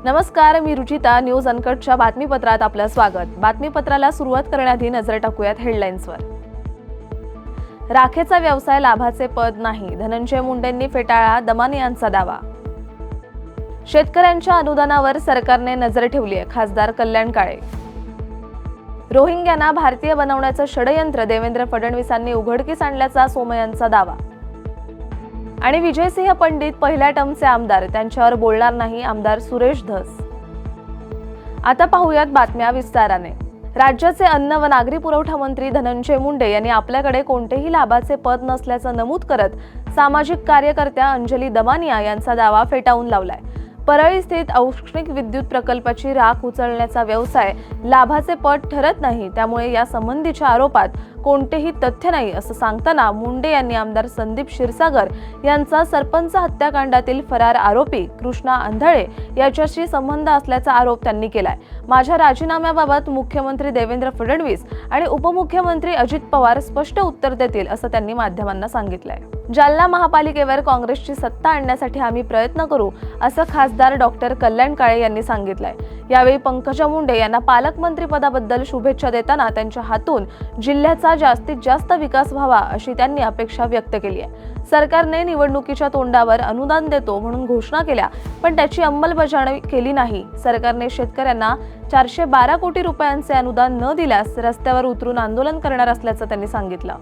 नमस्कार, मी रुचिता. न्यूज अनकटच्या बातमीपत्रात आपलं स्वागत. बातमीपत्राला सुरुवात करण्याआधी नजर टाकूयात हेडलाईन्सवर. राखेचा व्यवसाय लाभाचे पद नाही, धनंजय मुंडेंनी फेटाळला दमानी यांचा दावा. शेतकऱ्यांच्या अनुदानावर सरकारने नजर ठेवली आहे, खासदार कल्याण काळे. रोहिंग्यांना भारतीय बनवण्याचं षडयंत्र देवेंद्र फडणवीसांनी उघडकीस आणल्याचा सोमय्यांचा दावा. आणि विजयसिंह पंडित पहिल्या टर्मचे आमदार, त्यांच्यावर बोलणार नाही आमदार सुरेश धस. आता पाहूयात बातम्या विस्ताराने. राज्याचे अन्न व नागरी पुरवठा मंत्री धनंजय मुंडे यांनी आपल्याकडे कोणतेही लाभाचे पद नसल्याचं नमूद करत सामाजिक कार्यकर्त्या अंजली दमानिया यांचा दावा फेटाळून लावलाय. परळी स्थित औष्णिक विद्युत प्रकल्पाची राख उचलण्याचा व्यवसाय लाभाचे पद ठरत नाही, त्यामुळे या संबंधीच्या आरोपात कोणतेही तथ्य नाही असं सांगताना मुंडे यांनी आमदार संदीप क्षीरसागर यांचा सरपंच हत्याकांडातील फरार आरोपी कृष्णा आंधळे याच्याशी संबंध असल्याचा आरोप त्यांनी केलाय. माझ्या राजीनाम्याबाबत मुख्यमंत्री देवेंद्र फडणवीस आणि उपमुख्यमंत्री अजित पवार स्पष्ट उत्तर देतील असं त्यांनी माध्यमांना सांगितलंय. जालना महापालिकेवर काँग्रेसची सत्ता आणण्यासाठी आम्ही प्रयत्न करू असं खासदार डॉक्टर कल्याण काळे यांनी सांगितलंय. यावेळी पंकजा मुंडे यांना पालकमंत्री पदाबद्दल शुभेच्छा देताना त्यांच्या हातून जिल्ह्याचा जास्तीत जास्त विकास व्हावा अशी त्यांनी अपेक्षा व्यक्त केली आहे. सरकारने निवडणुकीच्या तोंडावर अनुदान देतो म्हणून घोषणा केल्या, पण त्याची अंमलबजावणी केली नाही. सरकारने शेतकऱ्यांना 412 कोटी रुपयांचे अनुदान न दिल्यास रस्त्यावर उतरून आंदोलन करणार असल्याचं त्यांनी सांगितलं.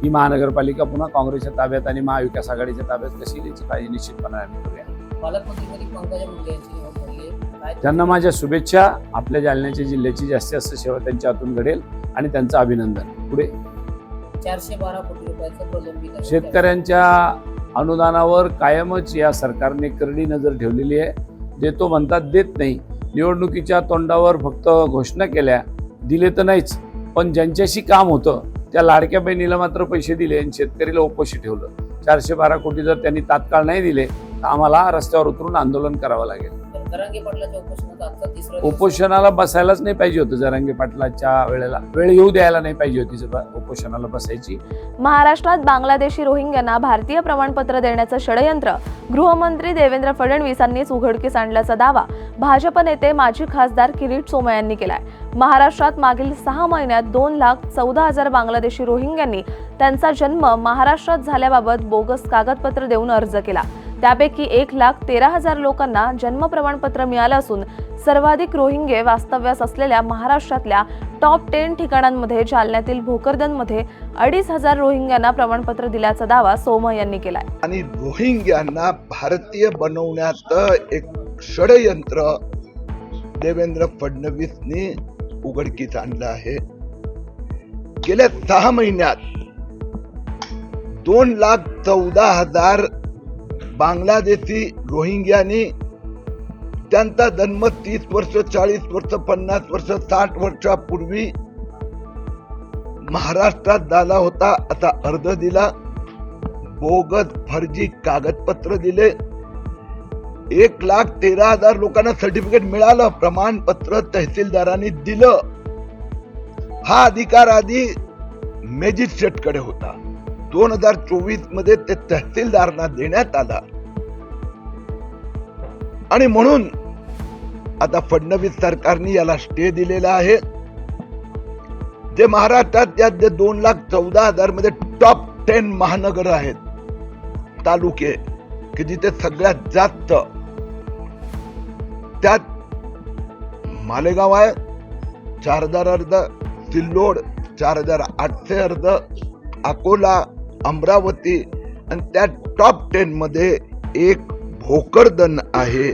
ही महानगरपालिका पुन्हा काँग्रेसच्या ताब्यात आणि महाविकास आघाडीच्या ताब्यात कशी याची काळजी निश्चितपणे आम्ही करूया. पालकमंत्रीपदी पंकजा मुंडे यांची निवड झाली आहे. त्यांना माझ्या शुभेच्छा. आपल्या जालन्याच्या जिल्ह्याची जास्तीत जास्त सेवा त्यांच्या हातून घडेल आणि त्यांचं अभिनंदन. पुढे 412 कोटी रुपयाचं प्रलंबित आहे. शेतकऱ्यांच्या अनुदानावर कायमच या सरकारने करडी नजर ठेवलेली आहे. देतो म्हणतात, देत नाही. निवडणुकीच्या तोंडावर फक्त घोषणा केल्या, दिले तर नाहीच, पण ज्यांच्याशी काम होतं त्या लाडक्या बहिणीला मात्र पैसे दिले आणि शेतकरीला उपोषी ठेवलं. 412 कोटी जर त्यांनी तात्काळ नाही दिले तर आम्हाला रस्त्यावर उतरून आंदोलन करावं लागेल. जरांगे पाटलाच्या उपोषणाचा आजचा तिसरा दिवस. उपोषणाला बसायलाच नाही पाहिजे होतं. जरांगे पाटलाच्या वेळेला वेळ येऊ द्यायला नाही पाहिजे होती उपोषणाला बसायची. महाराष्ट्रात बांगलादेशी रोहिंग्यांना भारतीय प्रमाणपत्र देण्याचं षडयंत्र गृहमंत्री देवेंद्र फडणवीस यांनीच उघडकीस आणल्याचा दावा भाजप नेते माजी खासदार किरीट सोमय्या यांनी केलाय. महाराष्ट्रात मागील 6 महिन्यात 2,14,000 बांगलादेशी रोहिंग्यांनी त्यांचा जन्म महाराष्ट्रात झाल्याबाबत बोगस कागदपत्र देऊन अर्ज केला. त्यापैकी 1,13,000 लोकांना जन्म प्रमाणपत्र मिळालं असून सर्वाधिक रोहिंगे वास्तव्यास असलेल्या महाराष्ट्रातल्या टॉप 10 ठिकाणांमध्ये जालन्यातील भोकरदनमध्ये 2,500 रोहिंग्यांना प्रमाणपत्र दिल्याचा दावा सोमय्या यांनी केलाय. आणि रोहिंग्यांना भारतीय बनवण्याचं एक षडयंत्र देवेंद्र फडणवीसनी उघडकीस आणलं आहे. गेल्या 6 महिन्यात 2,14,000 बांगलादेशी रोहिंग्यांनी त्यांचा जन्म 30 वर्ष, 40 वर्ष, 50 वर्ष, 60 वर्षापूर्वी महाराष्ट्रात झाला होता असा अर्ज दिला. बोगस फर्जी कागदपत्र दिले. 1,13,000 लोकांना सर्टिफिकेट मिळालं, प्रमाणपत्र तहसीलदारांनी दिलं. हा अधिकार आधी मॅजिस्ट्रेटकडे होता. 2024 मध्ये ते तहसीलदारांना देण्यात आला आणि म्हणून आता फडणवीस सरकारने याला स्टे दिलेला आहे. जे महाराष्ट्रात या 2,14,000 मध्ये टॉप 10 महानगर आहेत, तालुके की जिथे सगळ्यात जास्त, त्यात मालेगाव आहे 4,000 अर्ज, सिल्लोड 4,800 अर्ज, अकोला, अमरावती आणि त्या टॉप 10 मध्ये एक भोकरदन आहे.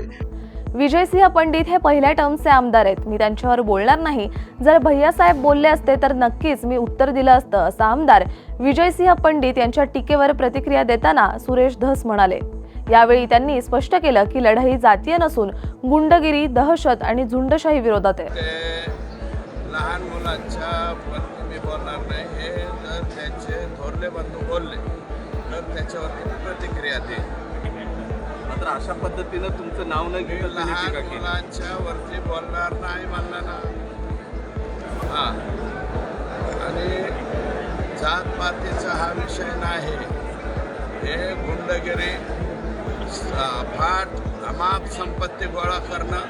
विजयसिंह पंडित हे पहिल्या टर्मचे आमदार आहेत. मी त्यांच्यावर बोलणार नाही. जर भैयासाहेब बोलले असते तर नक्कीच मी उत्तर दिलं असतं असं आमदार विजयसिंह पंडित यांच्या टीकेवर प्रतिक्रिया देताना सुरेश धस म्हणाले. यावेळी त्यांनी स्पष्ट केलं की लढाई जातीय नसून गुंडगिरी, दहशत आणि झुंडशाही विरोधात आहे. लहान मुलांच्या मी बोलणार नाही. हे जर त्याचे थोरले बंधू बोलले तर त्याच्यावरती प्रतिक्रिया देईल. मात्र अशा पद्धतीनं तुमचं नाव न घेऊन लहान मुलांच्या वरती बोलणार नाही म्हणलं ना. हां, आणि जातपातीचा हा विषय नाही. हे गुंडगिरी, फाट अमाप संपत्ती गोळा करणं,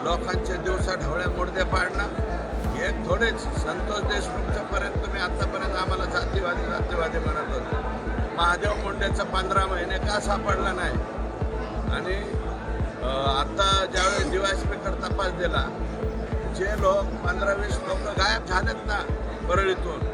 लोकांचे दिवसा ढवळे मुडदे पाडणं, हे थोडेच संतोष देशमुखच्या पर्यंत तुम्ही आतापर्यंत आम्हाला जातीवादी म्हणत होते. महादेव मुंडेचा 15 महिने का सापडला नाही? आणि आता ज्यावेळेस DYSP तपास दिला, जे लोक 15-20 लोक गायब झालेत ना परळीतून,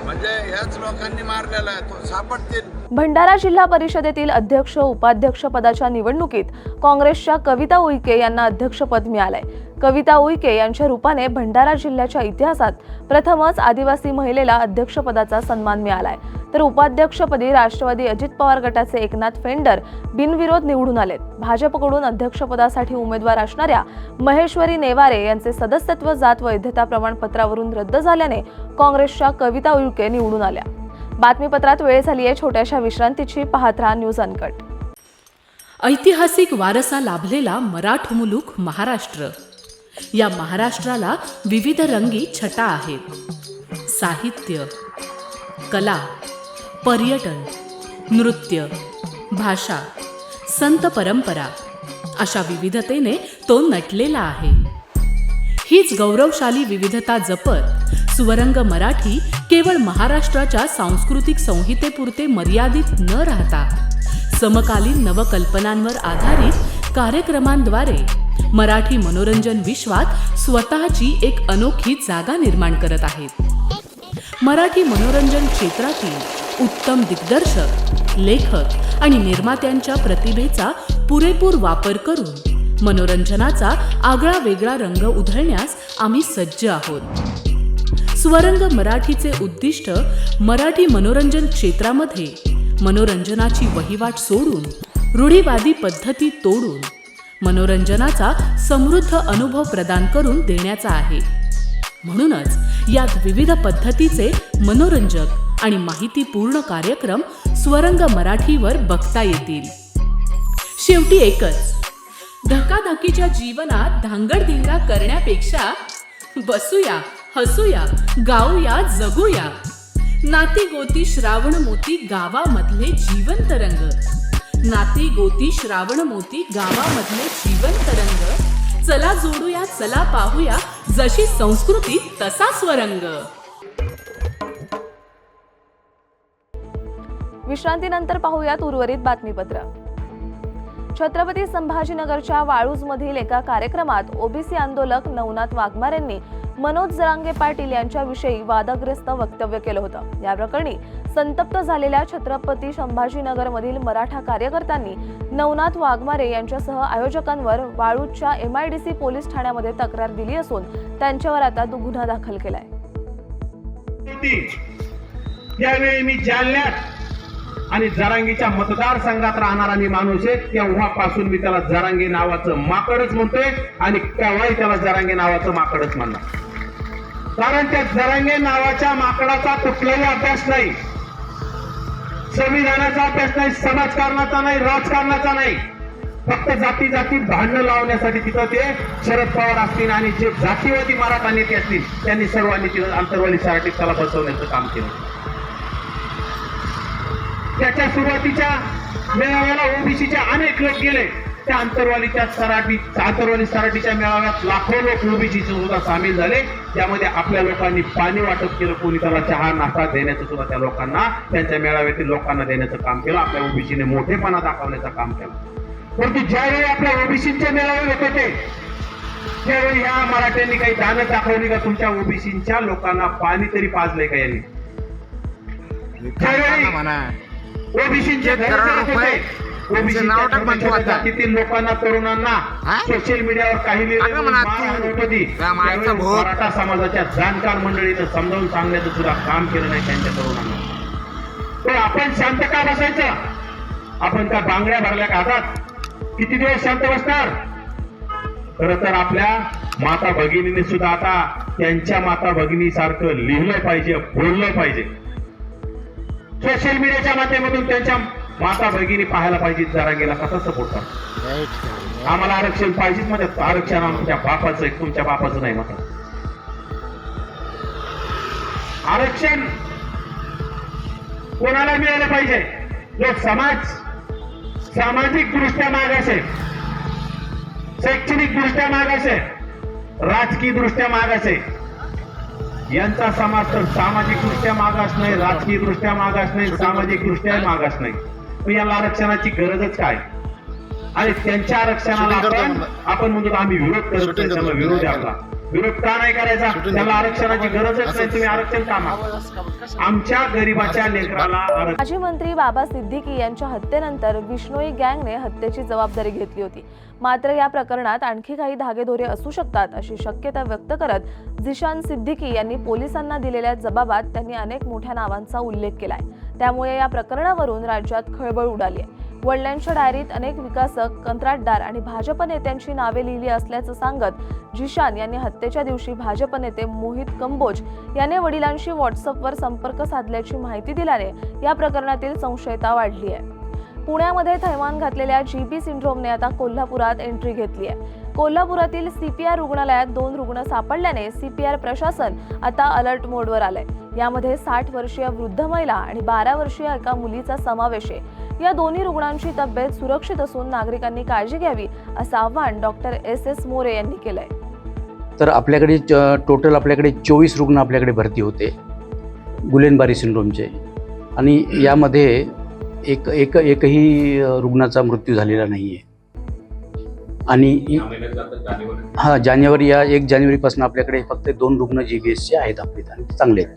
म्हणजे ह्याच लोकांनी मारलेला आहे, तो सापडतील. भंडारा जिल्हा परिषदेतील अध्यक्ष उपाध्यक्ष पदाच्या निवडणुकीत काँग्रेसच्या कविता उईके यांना अध्यक्षपद मिळालंय. कविता उईके यांच्या रूपाने भंडारा जिल्ह्याच्या इतिहासात प्रथमच आदिवासी महिलेला अध्यक्षपदाचा सन्मान मिळालाय. तर उपाध्यक्षपदी राष्ट्रवादी अजित पवार गटाचे एकनाथ फेंडर बिनविरोध निवडून आलेत. भाजपकडून अध्यक्षपदासाठी उमेदवार असणाऱ्या महेश्वरी नेवारे यांचे सदस्यत्व जात वैधता प्रमाणपत्रावरून रद्द झाल्याने काँग्रेसच्या कविता उईके निवडून आल्या. बातमीपत्रात वेळ झाली आहे छोट्याशा विश्रांतीची. पाहत राहा न्यूज अनकट. ऐतिहासिक वारसा लाभलेला मराठ मुलूक महाराष्ट्र. या महाराष्ट्राला विविध रंगी छटा आहेत. साहित्य, कला, पर्यटन, नृत्य, भाषा, संत परंपरा अशा विविधतेने तो नटलेला आहे. हीच गौरवशाली विविधता जपत सुवरंग मराठी केवळ महाराष्ट्राच्या सांस्कृतिक संहितेपुरते मर्यादित न राहता समकालीन नवकल्पनांवर आधारित कार्यक्रमांद्वारे मराठी मनोरंजन विश्वात स्वतःची एक अनोखी जागा निर्माण करत आहेत. मराठी मनोरंजन क्षेत्रातील उत्तम दिग्दर्शक, लेखक आणि निर्मात्यांच्या प्रतिभेचा पुरेपूर वापर करून मनोरंजनाचा आगळा वेगळा रंग उधळण्यास आम्ही सज्ज आहोत. स्वरंग मराठीचे उद्दिष्ट मराठी मनोरंजन क्षेत्रामध्ये मनोरंजनाची वहिवाट सोडून, रूढीवादी पद्धती तोडून मनोरंजनाचा समृद्ध अनुभव प्रदान करून देण्याचा आहे. म्हणूनच यात विविध पद्धतीचे मनोरंजक आणि माहितीपूर्ण कार्यक्रम स्वरंग मराठीवर बघता येतील. शेवटी एकच, धकाधकीच्या जीवनात धांगडधिंगा करण्यापेक्षा बसूया, हसूया, गाऊया, जगूया. नाती गोती श्रावण मोती गावामधले जीवंत रंग. नाती गोती श्रावण मोती गावामधले जीवंत रंग. चला जोडूया, चला पाहूया, जशी संस्कृती तसा स्वरंग. विश्रांतीनंतर पाहूयात उर्वरित बातमीपत्र. छत्रपती संभाजीनगरच्या वाळूजमधील एका कार्यक्रमात ओबीसी आंदोलक नवनाथ वाघमारेंनी मनोज जरांगे पाटील यांच्याविषयी वादग्रस्त वक्तव्य केलं होतं. या प्रकरणी संतप्त झालेल्या छत्रपती संभाजीनगरमधील मराठा कार्यकर्त्यांनी नवनाथ वाघमारे यांच्यासह आयोजकांवर वाळूजच्या MIDC पोलीस ठाण्यामध्ये तक्रार दिली असून त्यांच्यावर आता गुन्हा दाखल केलाय. त्यावेळी मी जालन्यात आणि जरांगीच्या मतदारसंघात राहणारा मी माणूस आहे. तेव्हापासून मी त्याला जरांगे नावाचं माकडच म्हणतोय आणि केव्हाही त्याला जरांगे नावाचं माकडच म्हणणार. कारण त्या जरांगे नावाच्या माकडाचा कुठलाही अभ्यास नाही, संविधानाचा अभ्यास नाही, समाजकारणाचा नाही, राजकारणाचा नाही. फक्त जाती भांडणं लावण्यासाठी तिथं ते शरद पवार असतील आणि जे जातीवादी मराठा नेते असतील त्यांनी सर्वांनी तिथं आंतरवाली सराटीत त्याला बसवण्याचं काम केलं. त्याच्या सुरुवातीच्या मेळाव्याला ओबीसीचे अनेक लोक गेले. त्या आंतरवाली सराटीच्या मेळाव्यात लाखो लोक ओबीसीचे सुद्धा सामील झाले. त्यामध्ये आपल्या लोकांनी पाणी वाटप केलं, कोणी त्याला चहा नाश्ता देण्याचं सुद्धा त्या लोकांना, त्यांच्या मेळाव्यातील लोकांना देण्याचं काम केलं. आपल्या ओबीसीने मोठेपणा दाखवण्याचं काम केलं. परंतु ज्यावेळी आपल्या ओबीसीचे मेळावे होते त्यावेळी ह्या मराठ्यांनी काही दानं दाखवली का? तुमच्या ओबीसीच्या लोकांना पाणी तरी पाजलंय का यांनी? ओबीसीचे जातीतील लोकांना, तरुणांना सोशल मीडियावर काही मराठा समाजाच्या जाणकार मंडळीनं समजावून सांगण्याचं सुद्धा काम केलं नाही त्यांच्या तरुणांना. तर आपण शांत का बसायचं? आपण का बांगड्या भरल्या का हातात? किती दिवस शांत बसणार? खरं तर आपल्या माता भगिनीने सुद्धा आता त्यांच्या माता भगिनी सारखं लिहिलं पाहिजे, बोललं पाहिजे. सोशल मीडियाच्या माध्यमातून त्यांच्या माता भगिनी पाहायला पाहिजे जरांगेला कसा सपोर्ट करतात. आम्हाला आरक्षण पाहिजेच म्हणजे आरक्षण आमच्या बापाचं आहे, तुमच्या बापाचं नाही. मात्र आरक्षण कोणाला मिळालं पाहिजे? जो समाज सामाजिक दृष्ट्या मागास आहे, शैक्षणिक दृष्ट्या मागास आहे, राजकीय दृष्ट्या मागास आहे. यांचा समाज तर सामाजिक दृष्ट्या मागास नाही, राजकीय दृष्ट्या मागास नाही, सामाजिक दृष्ट्या मागास नाही. मग याला आरक्षणाची गरजच काय? आणि त्यांच्या आरक्षणाला आपण म्हणतो आम्ही विरोध करत नाही, त्याला विरोध आहे आपला. विरोध का नाही करायचा? त्याला आरक्षणाची गरजच नाही, तुम्ही आरक्षण का मागा? आमच्या गरिबाच्या लेकराला आरक्षण. माजी मंत्री बाबा सिद्दीकी यांच्या हत्येनंतर बिश्नोई गँगने हत्येची जबाबदारी घेतली होती. मात्र या प्रकरणात आणखी काही धागेदोरे असू शकतात अशी शक्यता व्यक्त करत झिशान सिद्दीकी यांनी पोलिसांना दिलेल्या जबाबात त्यांनी अनेक मोठ्या नावांचा उल्लेख केलाय. त्यामुळे या प्रकरणावरून राज्यात खळबळ उडाली आहे. वडिलांच्या डायरीत अनेक विकासक, कंत्राटदार आणि भाजप नेत्यांची नावे लिहिली असल्याचं सांगत झिशान यांनी हत्येच्या दिवशी भाजप नेते मोहित कंबोज याने वडिलांशी व्हॉट्सअपवर संपर्क साधल्याची माहिती दिल्याने या प्रकरणातील संशयता वाढली आहे. पुण्यामध्ये थैमान घातलेल्या GB सिंड्रोमने आता कोल्हापुरात एंट्री घेतली आहे. कोल्हापुरातील CPR रुग्णालयात 2 रुग्ण सापडल्याने CPR प्रशासन आता अलर्ट मोडवर आलंय. यामध्ये 60 वर्षीय वृद्ध महिला आणि 12 वर्षीय एका मुलीचा समावेश आहे. या दोन्ही रुग्णांची तब्येत सुरक्षित असून नागरिकांनी काळजी घ्यावी असं आवाहन डॉक्टर SS मोरे यांनी केलंय. तर आपल्याकडे टोटल आपल्याकडे 24 रुग्ण आपल्याकडे भरती होते गुलेनबारी सिंड्रोमचे, आणि यामध्ये एकही रुग्णाचा मृत्यू झालेला नाही आहे. आणि जानेवारी या 1 जानेवारीपासून आपल्याकडे फक्त 2 रुग्ण GBSचे आहेत आपले, आणि ते चांगले आहेत.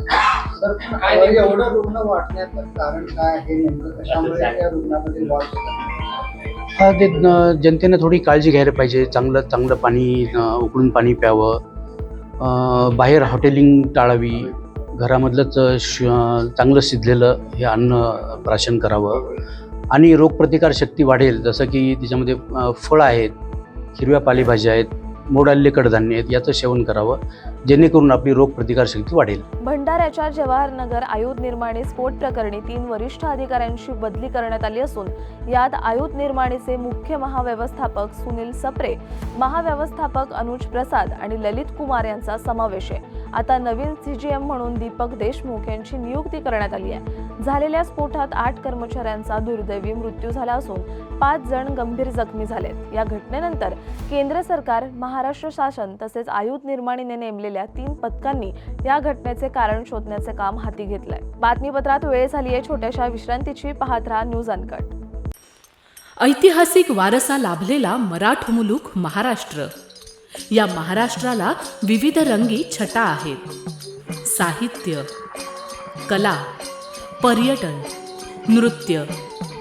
एवढं रुग्ण वाढण्याचं कारण काय आहे नेमकं? कशामुळे त्या रुग्णामध्ये वाढ होते? ते जनतेनं थोडी काळजी घ्यायला पाहिजे. चांगलं पाणी, उकळून पाणी प्यावं, बाहेर हॉटेलिंग टाळावी, घरामधलंच चांगलं शिजलेलं हे अन्न प्राशन करावं, आणि रोगप्रतिकारशक्ती वाढेल. जसं की त्याच्यामध्ये फळं आहेत, हिरव्या पालेभाज्या आहेत, मोड आलेले कडधान्य आहेत, याचं सेवन करावं, जेणेकरून आपली रोगप्रतिकारशक्ती वाढेल. भंडाऱ्याच्या जवाहरनगर आयुध निर्माणी स्फोट प्रकरणी 3 वरिष्ठ अधिकाऱ्यांची बदली करण्यात आली असून यात आयुध निर्माणीचे मुख्य महाव्यवस्थापक सुनील सप्रे, महाव्यवस्थापक अनुज प्रसाद आणि ललित कुमार यांचा समावेश आहे. आता नवीन CGM म्हणून दीपक देशमुख यांची नियुक्ती करण्यात आली आहे. झालेल्या स्फोटात 8 कर्मचाऱ्यांचा दुर्दैवी मृत्यू झाला असून 5 जण गंभीर जखमी झालेत. या घटनेनंतर केंद्र सरकार, महाराष्ट्र शासन तसेच आयुध निर्माणीने नेमलेल्या 3 पथकांनी या घटनेचे कारण शोधण्याचे काम हाती घेतलंय. बातमीपत्रात वेळ झाली आहे छोट्याशा विश्रांतीची. पाहत राहा न्यूज अनकट. ऐतिहासिक वारसा लाभलेला मराठ मुलूक महाराष्ट्र. या महाराष्ट्राला विविध रंगी छटा आहेत. साहित्य, कला, पर्यटन, नृत्य,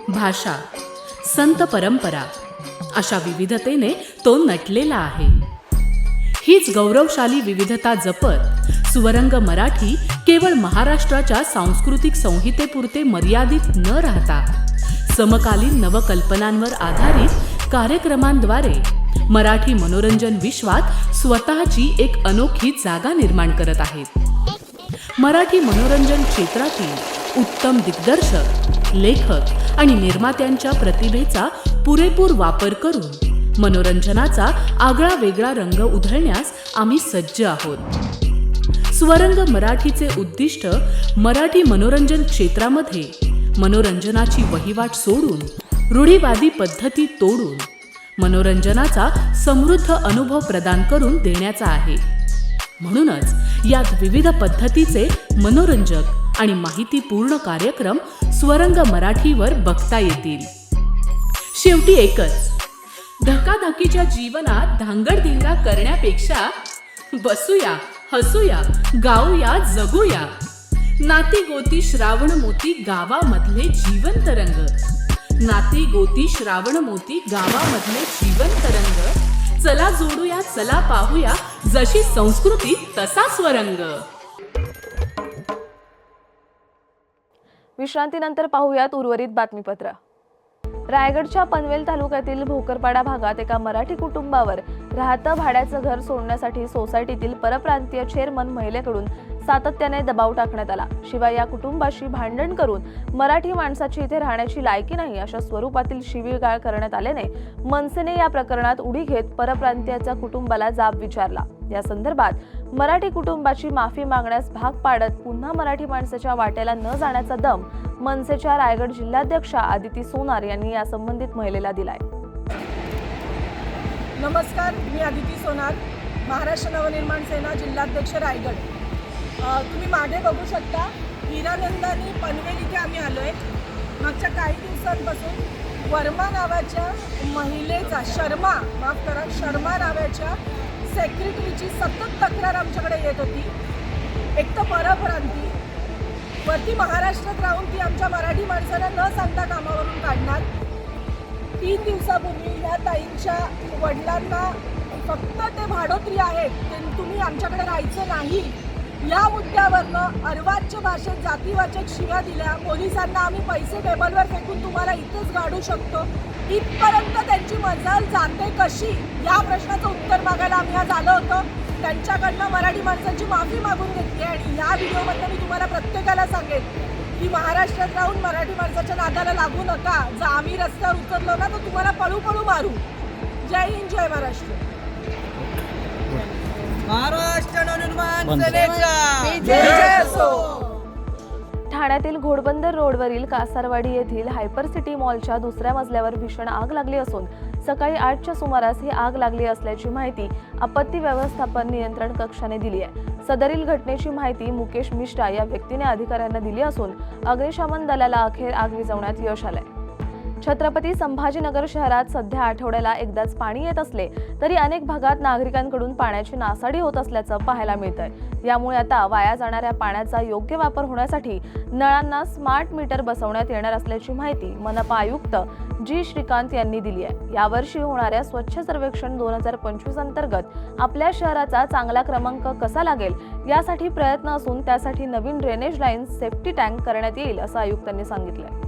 भाषा, संत परंपरा अशा विविधतेने तो नटलेला आहे. हीच गौरवशाली विविधता जपत स्वरंग मराठी केवळ महाराष्ट्राच्या सांस्कृतिक संहितेपुरते मर्यादित न राहता समकालीन नवकल्पनांवर आधारित कार्यक्रमांद्वारे मराठी मनोरंजन विश्वात स्वतःची एक अनोखी जागा निर्माण करत आहेत. मराठी मनोरंजन क्षेत्रातील उत्तम दिग्दर्शक, लेखक आणि निर्मात्यांच्या प्रतिभेचा पुरेपूर वापर करून मनोरंजनाचा आगळा वेगळा रंग उधळण्यास आम्ही सज्ज आहोत. स्वरंग मराठीचे उद्दिष्ट मराठी मनोरंजन क्षेत्रामध्ये मनोरंजनाची वहिवाट सोडून, रूढीवादी पद्धती तोडून मनोरंजनाचा समृद्ध अनुभव प्रदान करून देण्याचा आहे. म्हणूनच यात विविध पद्धतीचे मनोरंजक आणि माहितीपूर्ण कार्यक्रम स्वरंग मराठीवर बघता येतील. शेवटी एकच, धकाधकीच्या जीवनात धांगडधिंगा करण्यापेक्षा बसूया, हसूया, गाऊया, जगूया. नाती गोती श्रावण मोती गावामधले जीवंत रंग. नाती गोती श्रावण मोती गावामधले जीवंत रंग. चला जोडूया, चला पाहूया, जशी संस्कृती तसा स्वरंग. विश्रांतीनंतर पाहूयात उर्वरित बातमीपत्र. रायगडच्या पनवेल तालुक्यातील भोकरपाडा भागात एका मराठी कुटुंबावर राहतं भाड्याचं घर सोडण्यासाठी सोसायटीतील परप्रांतीय चेअरमन महिलेकडून सातत्याने दबाव टाकण्यात आला. शिवाय या कुटुंबाशी भांडण करून मराठी माणसाची इथे राहण्याची लायकी नाही अशा स्वरूपातील शिवीगाळ करण्यात आल्याने मनसेने या प्रकरणात उडी घेत परप्रांतीयाच्या कुटुंबाला जाब विचारला. या संदर्भात मराठी कुटुंबाची माफी मागण्यास भाग पाडत पुन्हा मराठी माणसाच्या वाट्याला न जाण्याचा दम मनसेच्या रायगड जिल्हाध्यक्षा आदिती सोनार यांनी या संबंधित महिलेला दिलाय. नमस्कार, मी आदिती सोनार, महाराष्ट्र नवनिर्माण सेना जिल्हाध्यक्ष रायगड. तुम्ही मागे बघू शकता, हिरानंदानी पनवेल इथे आम्ही आलो आहे. मागच्या काही दिवसांपासून वर्मा नावाच्या महिलेचा शर्मा नावाच्या सेक्रेटरीची सतत तक्रार आमच्याकडे येत होती. एक तर परप्रांती वरती महाराष्ट्रात राहून ती आमच्या मराठी माणसाला न सांगता कामावरून काढणार. 3 दिवसापूर्वी या ताईंच्या वडिलांना फक्त ते भाडोत्री आहेत, ते तुम्ही आमच्याकडे राहायचं नाही या मुद्द्यावरनं अर्वाच्य भाषेत जातीवाचक शिव्या दिल्या. पोलिसांना आम्ही पैसे टेबलवर फेकून तुम्हाला इथेच गाडू शकतो, इथपर्यंत त्यांची मजाल जाते कशी या प्रश्नाचं उत्तर मागायला आम्ही आज आलो होतो. त्यांच्याकडनं मराठी माणसांची माफी मागून घेतली आणि या व्हिडिओमध्ये मी तुम्हाला प्रत्येकाला सांगेन की महाराष्ट्रात राहून मराठी माणसाच्या नादाला लागू नका. जर आम्ही रस्त्यावर उतरलो ना तर तुम्हाला पळू मारू. जय हिंद, जय महाराष्ट्र. महाराष्ट्र नवनिर्माण सेनेचा जय असो. ठाण्यातील घोडबंदर रोडवरील कासारवाडी येथील हायपर सिटी मॉलच्या दुसऱ्या मजल्यावर भीषण आग लागली असून सकाळी 8च्या सुमारास ही आग लागली असल्याची माहिती आपत्ती व्यवस्थापन नियंत्रण कक्षाने दिली आहे. सदरील घटनेची माहिती मुकेश मिश्रा या व्यक्तीने अधिकाऱ्यांना दिली असून अग्निशमन दलाला अखेर आग विझवण्यात यश आलंय. छत्रपती संभाजीनगर शहरात सध्या आठवड्याला एकदाच पाणी येत असले तरी अनेक भागात नागरिकांकडून पाण्याची नासाडी होत असल्याचं पाहायला मिळतंय. यामुळे आता वाया जाणाऱ्या पाण्याचा योग्य वापर होण्यासाठी नळांना स्मार्ट मीटर बसवण्यात येणार असल्याची माहिती मनपा आयुक्त जी श्रीकांत यांनी दिली आहे. यावर्षी होणाऱ्या स्वच्छ सर्वेक्षण 2025 अंतर्गत आपल्या शहराचा चांगला क्रमांक कसा लागेल यासाठी प्रयत्न असून त्यासाठी नवीन ड्रेनेज लाईन, सेफ्टी टँक करण्यात येईल असं आयुक्तांनी सांगितलंय.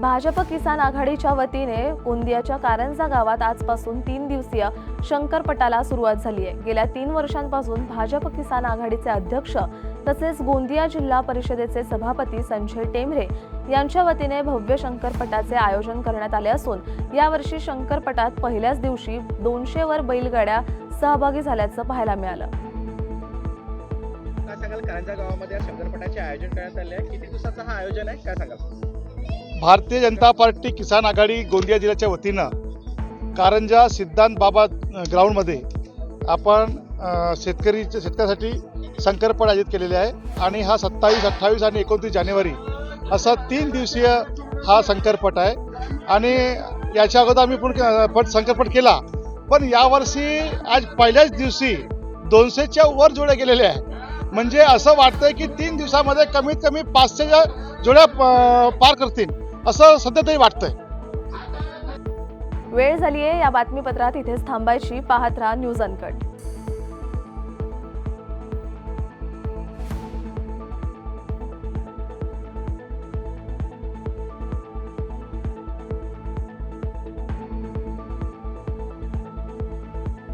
भाजप किसान आघाडीच्या वतीने गोंदियाच्या कारंजा गावात आजपासून 3 दिवसीय शंकरपटाला सुरुवात झाली आहे. गेल्या 3 वर्षांपासून भाजप किसान आघाडीचे अध्यक्ष तसेच गोंदिया जिल्हा परिषदेचे सभापती संजय टेमरे यांच्या वतीने भव्य शंकरपटाचे आयोजन करण्यात आले असून यावर्षी शंकरपटात पहिल्याच दिवशी 200 वर बैलगाड्या सहभागी झाल्याचं पाहायला मिळालं. काय सांगाल, कारंजा गावामध्ये शंकरपटाचे आयोजन करण्यात आले आहे, किती दिवसाचं हा आयोजन आहे, काय सांगाल? भारतीय जनता पार्टी किसान आघाडी गोंदिया जिल्ह्याच्या वतीनं कारंजा सिद्धांत बाबा ग्राउंडमध्ये आपण शेतकऱ्यासाठी शंकरपट आयोजित केलेले आहे आणि हा 27, 28 आणि 29 जानेवारी असा 3 दिवसीय हा शंकरपट आहे. आणि याच्या अगोदर आम्ही शंकरपट केला, पण यावर्षी आज पहिल्याच दिवशी 200च्या वर जोड्या गेलेल्या आहे. म्हणजे असं वाटतंय की 3 दिवसामध्ये कमीत कमी 500 जोड्या पार करतील असं सध्या तरी वाटतंय. वेळ झालीये या बातमीपत्रात इथेच थांबायची. पाहत राहा न्यूज अनकट.